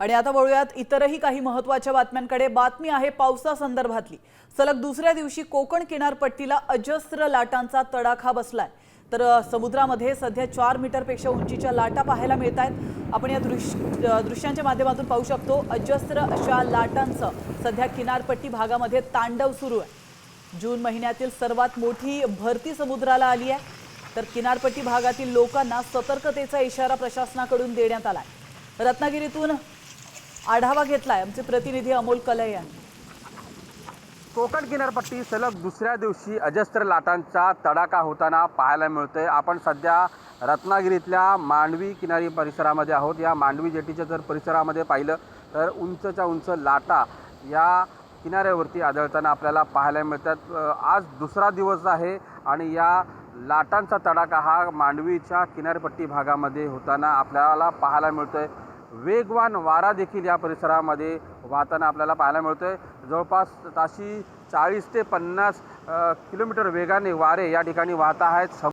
आणि आता वळूयात इतरही काही महत्त्वाच्या बातम्यांकडे। बातमी आहे पावसासंदर्भातली। सलग दुसऱ्या दिवशी कोकण किनारपट्टीला अजस्र लाटांचा तडाखा बसलाय। तर समुद्रामध्ये सध्या 4 मीटरपेक्षा उंचीच्या लाटा पाहायला मिळतायत। आपण या दृश्यांच्या माध्यमातून पाहू शकतो अजस्र अशा लाटांचं सध्या किनारपट्टी भागामध्ये तांडव सुरू आहे। जून महिन्यातील सर्वात मोठी भरती समुद्राला आली आहे। तर किनारपट्टी भागातील लोकांना सतर्कतेचा इशारा प्रशासनाकडून देण्यात आलाय। रत्नागिरीतून आढावा घेतलाय आमचे प्रतिनिधी अमोल कलय यांनी। कोकण किनारपट्टी सलग दुसऱ्या दिवशी अजस्र लाटांचा तडाखा होताना पाहायला मिळतोय। आपण सध्या रत्नागिरीतल्या मांडवी किनारी परिसरामध्ये आहोत। या मांडवी जेटीच्या जर परिसरामध्ये पाहिलं तर उंचच्या उंच लाटा या किनाऱ्यावरती आढळताना आपल्याला पाहायला मिळतात। आज दुसरा दिवस आहे आणि या लाटांचा तडाखा हा मांडवीच्या किनारपट्टी भागामध्ये होताना आपल्याला पाहायला मिळतोय। वेगवान वारा देखील या परिसरामध्ये वाहताना आपल्याला पाहायला मिळतोय। जवळपास ताशी 40 ते 50 किलोमीटर वेगाने वारे या ठिकाणी वाहत आहेत।